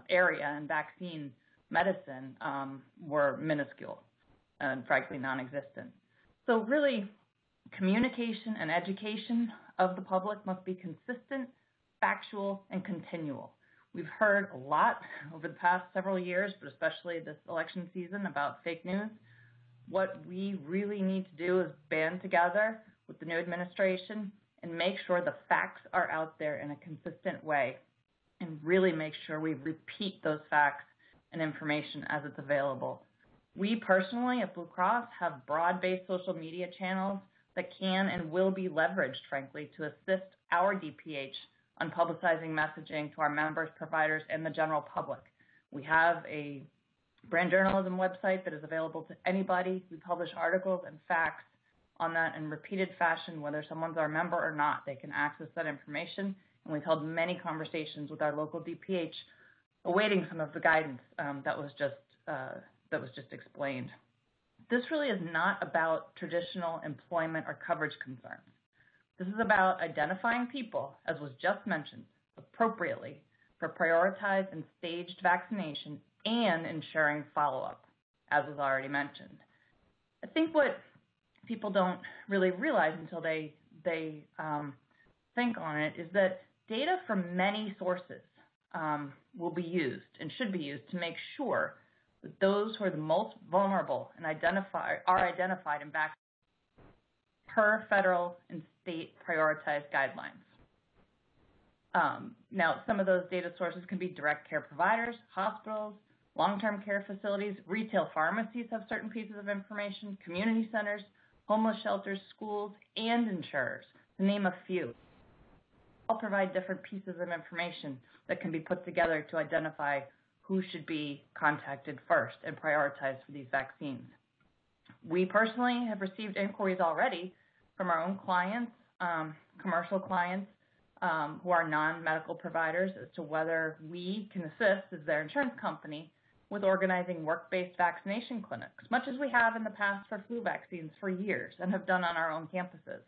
area and vaccine medicine were minuscule and frankly non-existent. So really, communication and education of the public must be consistent, factual, and continual. We've heard a lot over the past several years, but especially this election season, about fake news. What we really need to do is band together with the new administration and make sure the facts are out there in a consistent way and really make sure we repeat those facts and information as it's available. We personally at Blue Cross have broad-based social media channels that can and will be leveraged, frankly, to assist our DPH on publicizing messaging to our members, providers, and the general public. We have a brand journalism website that is available to anybody. We publish articles and facts on that in repeated fashion, whether someone's our member or not. They can access that information, and we've held many conversations with our local DPH awaiting some of the guidance that was just explained. This really is not about traditional employment or coverage concerns. This is about identifying people, as was just mentioned, appropriately for prioritized and staged vaccination and ensuring follow-up, as was already mentioned. I think what people don't really realize until they think on it is that data from many sources will be used and should be used to make sure that those who are the most vulnerable and are identified in vaccines per federal and state prioritized guidelines. Now, some of those data sources can be direct care providers, hospitals, long-term care facilities, retail pharmacies have certain pieces of information, community centers, homeless shelters, schools, and insurers, to name a few. All provide different pieces of information that can be put together to identify who should be contacted first and prioritized for these vaccines. We personally have received inquiries already from our own clients commercial clients who are non-medical providers as to whether we can assist as their insurance company with organizing work-based vaccination clinics, much as we have in the past for flu vaccines for years and have done on our own campuses.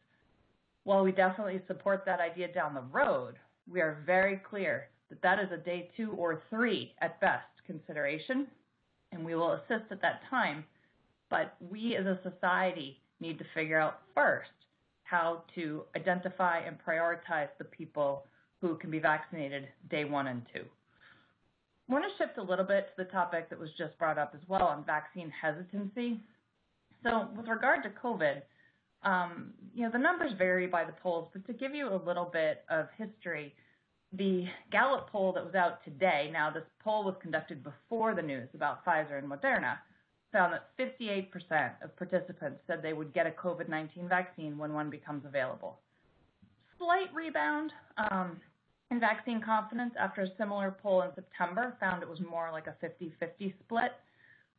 While we definitely support that idea down the road, we are very clear that that is a day 2 or 3 at best consideration, and we will assist at that time. But we as a society need to figure out first how to identify and prioritize the people who can be vaccinated day 1 and 2. I want to shift a little bit to the topic that was just brought up as well on vaccine hesitancy. So with regard to COVID, the numbers vary by the polls, but to give you a little bit of history, the Gallup poll that was out today, now this poll was conducted before the news about Pfizer and Moderna, found that 58% of participants said they would get a COVID-19 vaccine when one becomes available. Slight rebound in vaccine confidence after a similar poll in September found it was more like a 50-50 split.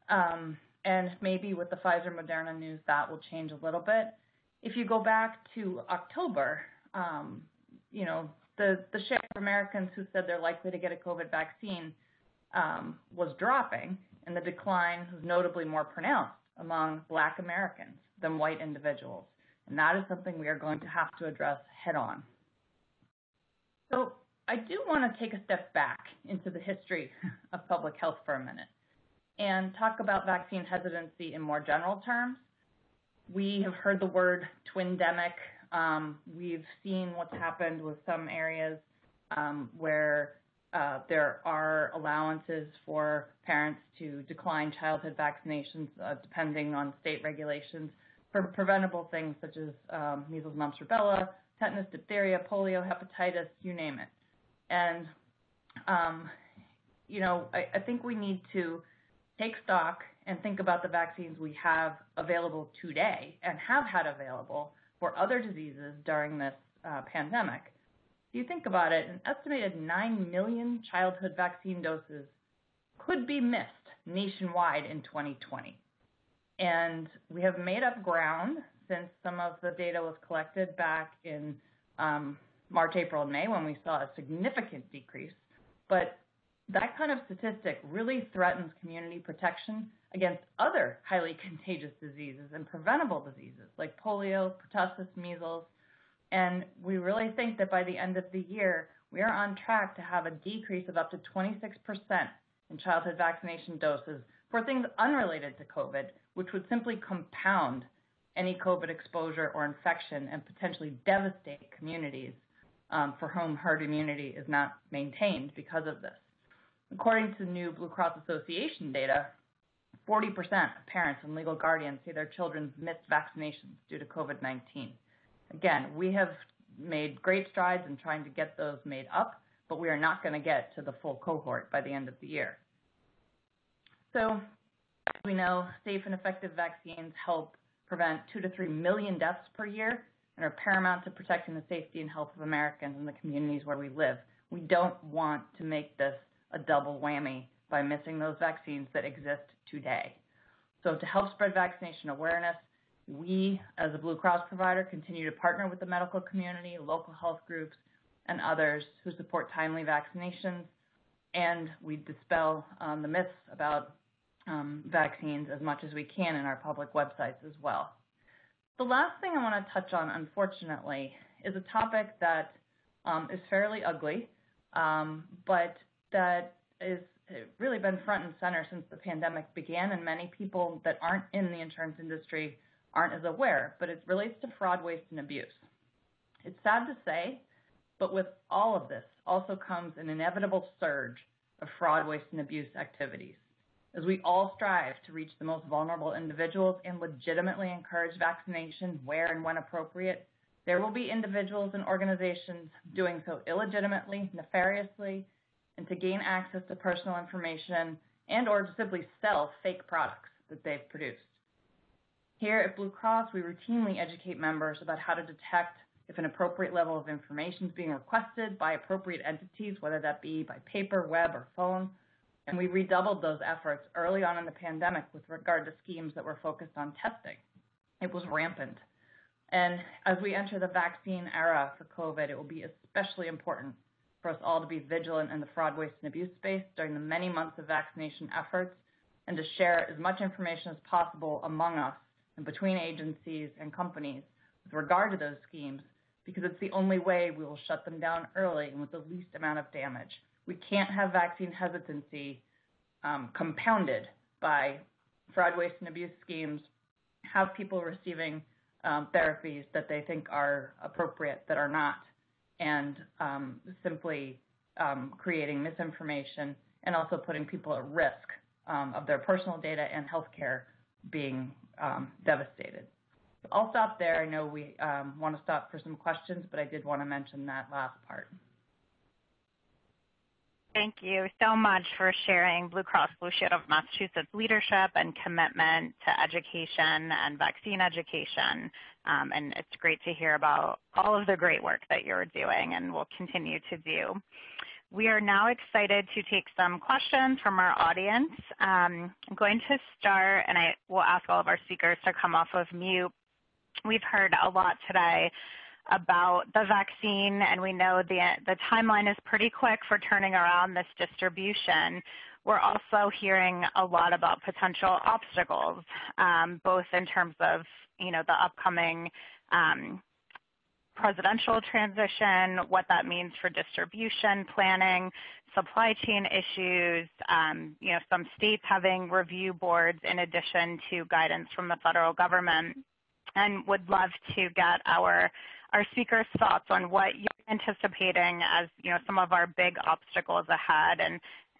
And maybe with the Pfizer-Moderna news, that will change a little bit. If you go back to October, the share of Americans who said they're likely to get a COVID vaccine was dropping, and the decline was notably more pronounced among Black Americans than white individuals. And that is something we are going to have to address head on. So I do want to take a step back into the history of public health for a minute and talk about vaccine hesitancy in more general terms. We have heard the word twindemic. We've seen what's happened with some areas where there are allowances for parents to decline childhood vaccinations depending on state regulations for preventable things such as measles, mumps, rubella, tetanus, diphtheria, polio, hepatitis, you name it. And, I think we need to take stock and think about the vaccines we have available today and have had available for other diseases during this pandemic. If you think about it, an estimated 9 million childhood vaccine doses could be missed nationwide in 2020. And we have made up ground since some of the data was collected back in March, April, and May when we saw a significant decrease. But that kind of statistic really threatens community protection against other highly contagious diseases and preventable diseases like polio, pertussis, measles. And we really think that by the end of the year, we are on track to have a decrease of up to 26% in childhood vaccination doses for things unrelated to COVID, which would simply compound any COVID exposure or infection and potentially devastate communities for whom herd immunity is not maintained because of this. According to new Blue Cross Association data, 40% of parents and legal guardians say their children missed vaccinations due to COVID-19. Again, we have made great strides in trying to get those made up, but we are not going to get to the full cohort by the end of the year. So, as we know, safe and effective vaccines help prevent 2 to 3 million deaths per year and are paramount to protecting the safety and health of Americans and the communities where we live. We don't want to make this a double whammy by missing those vaccines that exist today. So to help spread vaccination awareness, we, as a Blue Cross provider, continue to partner with the medical community, local health groups, and others who support timely vaccinations, and we dispel the myths about vaccines as much as we can in our public websites as well. The last thing I want to touch on, unfortunately, is a topic that is fairly ugly, but that is really been front and center since the pandemic began, and many people that aren't in the insurance industry aren't as aware, but it relates to fraud, waste, and abuse. It's sad to say, but with all of this also comes an inevitable surge of fraud, waste, and abuse activities. As we all strive to reach the most vulnerable individuals and legitimately encourage vaccination where and when appropriate, there will be individuals and organizations doing so illegitimately, nefariously, and to gain access to personal information and or to simply sell fake products that they've produced. Here at Blue Cross, we routinely educate members about how to detect if an appropriate level of information is being requested by appropriate entities, whether that be by paper, web, or phone. And we redoubled those efforts early on in the pandemic with regard to schemes that were focused on testing. It was rampant. And as we enter the vaccine era for COVID, it will be especially important for us all to be vigilant in the fraud, waste, and abuse space during the many months of vaccination efforts, and to share as much information as possible among us and between agencies and companies with regard to those schemes, because it's the only way we will shut them down early and with the least amount of damage. We can't have vaccine hesitancy compounded by fraud, waste, and abuse schemes, have people receiving therapies that they think are appropriate that are not, and simply creating misinformation and also putting people at risk of their personal data and healthcare being devastated. I'll stop there. I know we want to stop for some questions, but I did want to mention that last part. Thank you so much for sharing Blue Cross Blue Shield of Massachusetts leadership and commitment to education and vaccine education. And it's great to hear about all of the great work that you're doing and will continue to do. We are now excited to take some questions from our audience. I'm going to start, and I will ask all of our speakers to come off of mute. We've heard a lot today about the vaccine, and we know the timeline is pretty quick for turning around this distribution. We're also hearing a lot about potential obstacles, both in terms of the upcoming presidential transition, what that means for distribution planning, supply chain issues, some states having review boards in addition to guidance from the federal government, and would love to get our speakers' thoughts on what you're anticipating as some of our big obstacles ahead,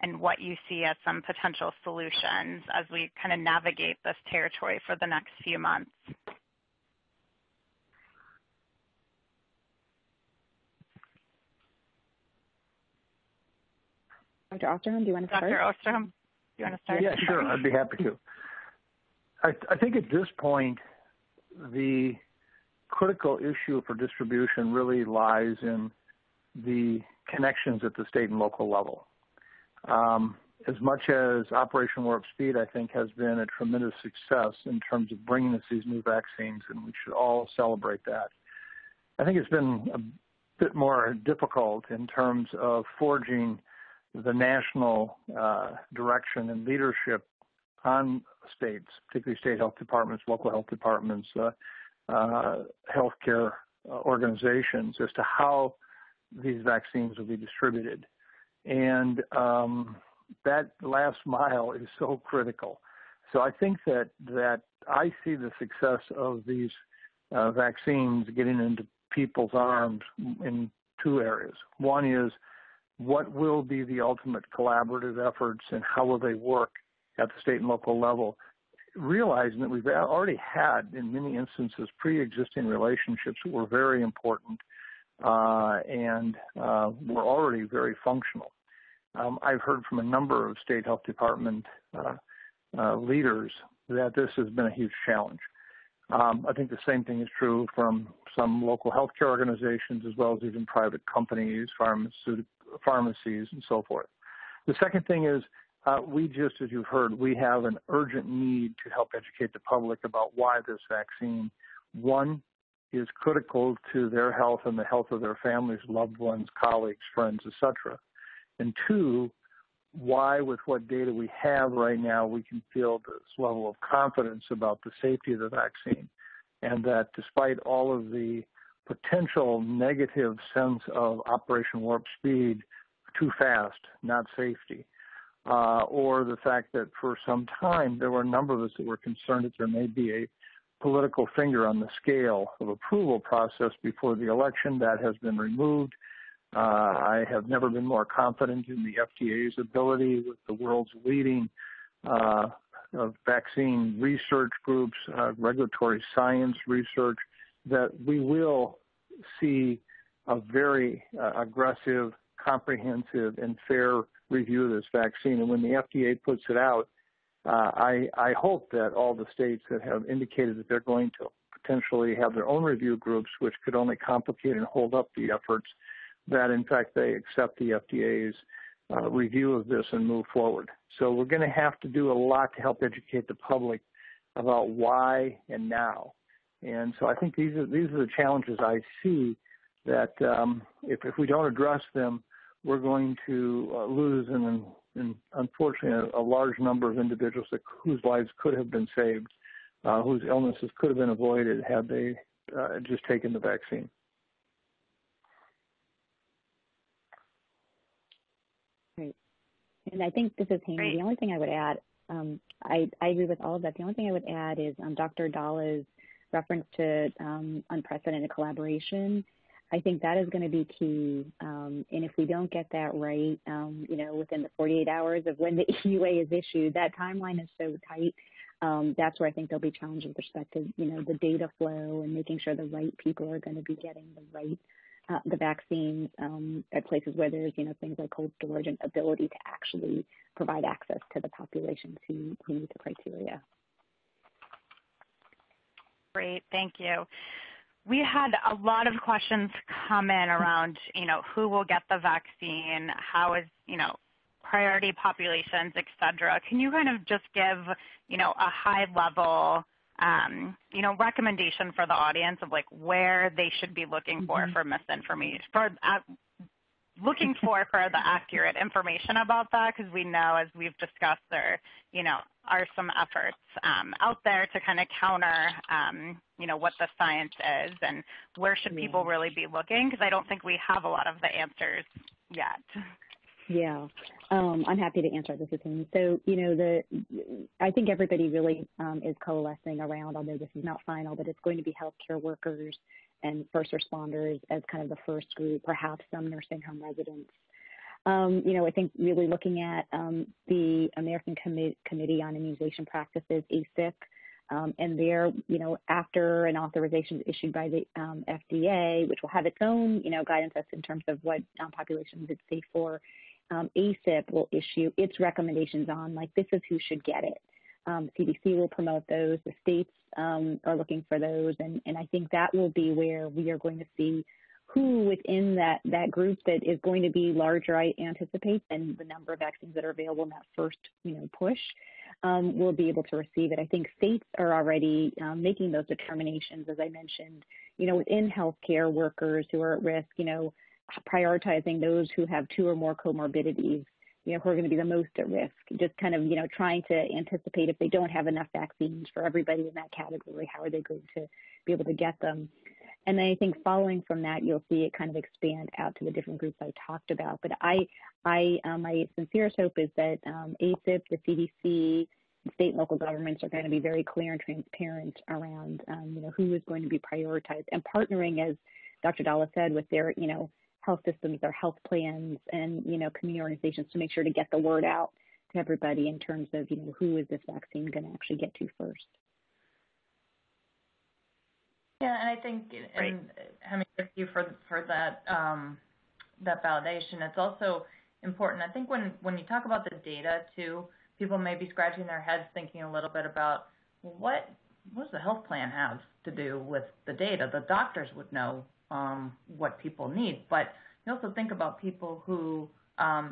and what you see as some potential solutions as we kind of navigate this territory for the next few months. Dr. Osterholm, do you want to start? Dr. Osterholm, do you want to start? Yeah, sure. I'd be happy to. I think at this point, the critical issue for distribution really lies in the connections at the state and local level. As much as Operation Warp Speed, I think, has been a tremendous success in terms of bringing us these new vaccines, and we should all celebrate that. I think it's been a bit more difficult in terms of forging the national direction and leadership on states, particularly state health departments, local health departments, healthcare organizations, as to how these vaccines will be distributed. And that last mile is so critical. So I think that I see the success of these vaccines getting into people's arms in two areas. One is, what will be the ultimate collaborative efforts and how will they work at the state and local level, realizing that we've already had, in many instances, pre-existing relationships that were very important and were already very functional. I've heard from a number of state health department leaders that this has been a huge challenge. I think the same thing is true from some local healthcare organizations, as well as even private companies, pharmacies, and so forth. The second thing is, we just, as you've heard, we have an urgent need to help educate the public about why this vaccine, one, is critical to their health and the health of their families, loved ones, colleagues, friends, etc. And two, why, with what data we have right now, we can feel this level of confidence about the safety of the vaccine, and that despite all of the potential negative sense of Operation Warp Speed, too fast, not safety, or the fact that for some time there were a number of us that were concerned that there may be a political finger on the scale of approval process before the election. That has been removed. I have never been more confident in the FDA's ability, with the world's leading vaccine research groups, regulatory science research, that we will see a very aggressive, comprehensive, and fair review of this vaccine. And when the FDA puts it out, I hope that all the states that have indicated that they're going to potentially have their own review groups, which could only complicate and hold up the efforts, that in fact they accept the FDA's review of this and move forward. So we're going to have to do a lot to help educate the public about why and now. And so I think these are the challenges I see that if we don't address them, we're going to lose and unfortunately a large number of individuals whose lives could have been saved, whose illnesses could have been avoided had they just taken the vaccine. Right. And I think this is Hemi. The only thing I would add, I agree with all of that. The only thing I would add is Dr. Dallow's reference to unprecedented collaboration. I think that is going to be key. And if we don't get that right, within the 48 hours of when the EUA is issued, that timeline is so tight. That's where I think there'll be challenges with respect to, the data flow and making sure the right people are going to be getting the vaccines at places where there's, things like cold storage and ability to actually provide access to the populations who meet the criteria. Great, thank you. We had a lot of questions come in around, who will get the vaccine, how is, priority populations, et cetera. Can you kind of just give, a high level, recommendation for the audience of like where they should be looking for misinformation, looking for the accurate information about that, because we know, as we've discussed, there, are some efforts out there to kind of counter, what the science is, and where should people really be looking? Because I don't think we have a lot of the answers yet. Yeah, I'm happy to answer this, Hemi. So, I think everybody really is coalescing around, although this is not final, but it's going to be healthcare workers and first responders as kind of the first group, perhaps some nursing home residents. I think really looking at the American Committee on Immunization Practices, ACIP, and there, after an authorization is issued by the FDA, which will have its own, guidance in terms of what populations it's safe for, ACIP will issue its recommendations on, like, this is who should get it. CDC will promote those. The states are looking for those, and I think that will be where we are going to see who within that group that is going to be larger, I anticipate, than the number of vaccines that are available in that first, push, will be able to receive it. I think states are already making those determinations, as I mentioned, within healthcare workers who are at risk, prioritizing those who have 2 or more comorbidities, who are going to be the most at risk, just kind of, trying to anticipate if they don't have enough vaccines for everybody in that category, how are they going to be able to get them? And then I think following from that, you'll see it kind of expand out to the different groups I talked about. But my sincerest hope is that ACIP, the CDC, state and local governments are going to be very clear and transparent around, who is going to be prioritized, and partnering, as Dr. Dallow said, with their, health systems, their health plans, and, community organizations to make sure to get the word out to everybody in terms of, who is this vaccine going to actually get to first. Yeah, and I think, and Hemi, thank you for that that validation. It's also important. I think when you talk about the data too, people may be scratching their heads thinking a little bit about, well, what does the health plan have to do with the data? The doctors would know what people need, but you also think about people who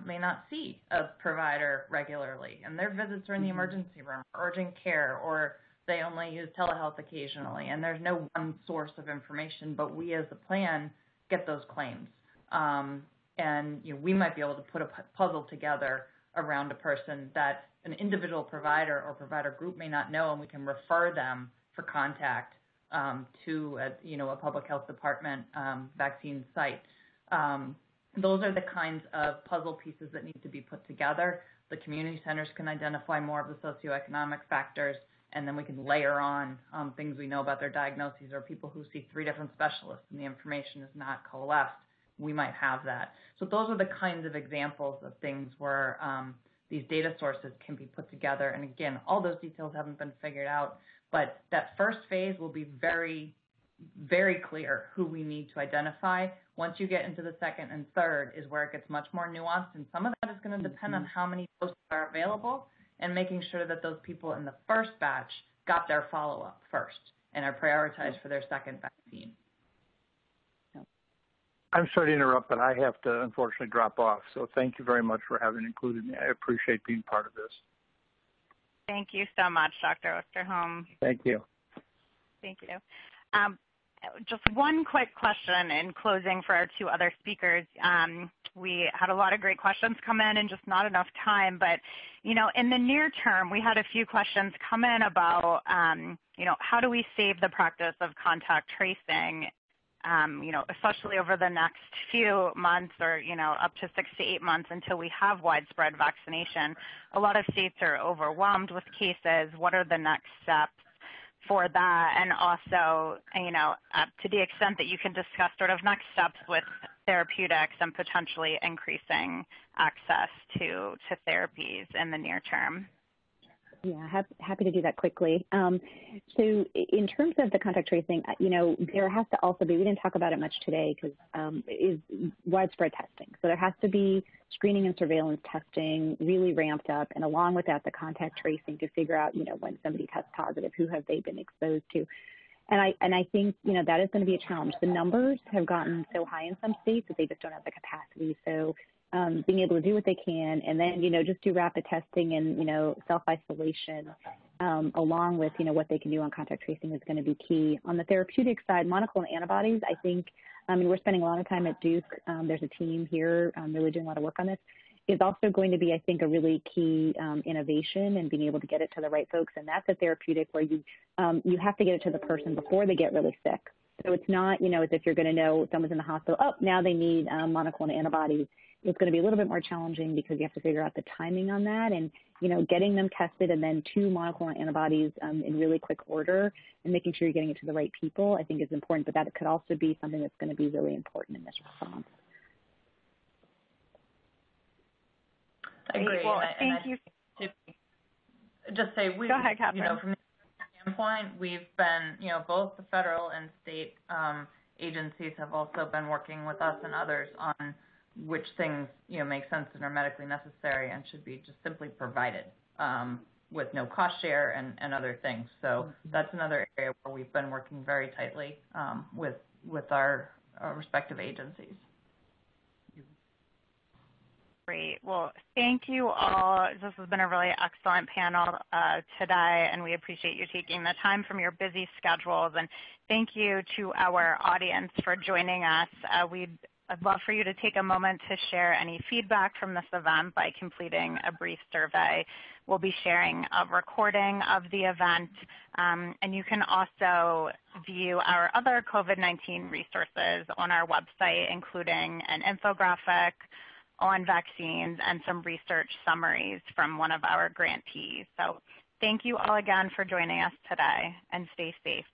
may not see a provider regularly, and their visits are in the emergency room, urgent care, or they only use telehealth occasionally, and there's no one source of information, but we as a plan get those claims. And we might be able to put a puzzle together around a person that an individual provider or provider group may not know, and we can refer them for contact to a public health department vaccine site. Those are the kinds of puzzle pieces that need to be put together. The community centers can identify more of the socioeconomic factors, and then we can layer on things we know about their diagnoses, or people who see 3 different specialists and the information is not coalesced. We might have that. So those are the kinds of examples of things where these data sources can be put together. And again, all those details haven't been figured out, but that first phase will be very, very clear who we need to identify. Once you get into the second and third is where it gets much more nuanced, and some of that is going to depend on how many doses are available, and making sure that those people in the first batch got their follow-up first and are prioritized for their second vaccine. I'm sorry to interrupt, but I have to unfortunately drop off. So thank you very much for having included me. I appreciate being part of this. Thank you so much, Dr. Osterholm. Thank you. Thank you. Just one quick question in closing for our two other speakers. We had a lot of great questions come in and just not enough time, but, in the near term, we had a few questions come in about, how do we save the practice of contact tracing, especially over the next few months or, up to 6 to 8 months until we have widespread vaccination. A lot of states are overwhelmed with cases. What are the next steps for that? And also, to the extent that you can discuss sort of next steps with therapeutics and potentially increasing access to therapies in the near term. Yeah, happy to do that quickly. So in terms of the contact tracing, there has to also be, we didn't talk about it much today because is widespread testing. So there has to be screening and surveillance testing really ramped up, and along with that, the contact tracing to figure out, when somebody tests positive, who have they been exposed to. And I think, that is going to be a challenge. The numbers have gotten so high in some states that they just don't have the capacity. So being able to do what they can, and then, just do rapid testing and, self-isolation along with, what they can do on contact tracing is going to be key. On the therapeutic side, monoclonal antibodies, I think, we're spending a lot of time at Duke. There's a team here really doing a lot of work on this. Is also going to be, I think, a really key innovation and being able to get it to the right folks. And that's a therapeutic where you have to get it to the person before they get really sick. So it's not, as if you're going to know someone's in the hospital, now they need monoclonal antibodies. It's going to be a little bit more challenging because you have to figure out the timing on that and, getting them tested and then 2 monoclonal antibodies in really quick order and making sure you're getting it to the right people, I think is important. But that could also be something that's going to be really important in this response. I agree. Well, thank you. Just say Go ahead, Katherine. From the standpoint, we've been, both the federal and state agencies have also been working with us and others on which things, make sense and are medically necessary and should be just simply provided with no cost share and other things. So that's another area where we've been working very tightly with our respective agencies. Great. Well, thank you all. This has been a really excellent panel today, and we appreciate you taking the time from your busy schedules. And thank you to our audience for joining us. I'd love for you to take a moment to share any feedback from this event by completing a brief survey. We'll be sharing a recording of the event, and you can also view our other COVID-19 resources on our website, including an infographic on vaccines and some research summaries from one of our grantees. So thank you all again for joining us today, and stay safe.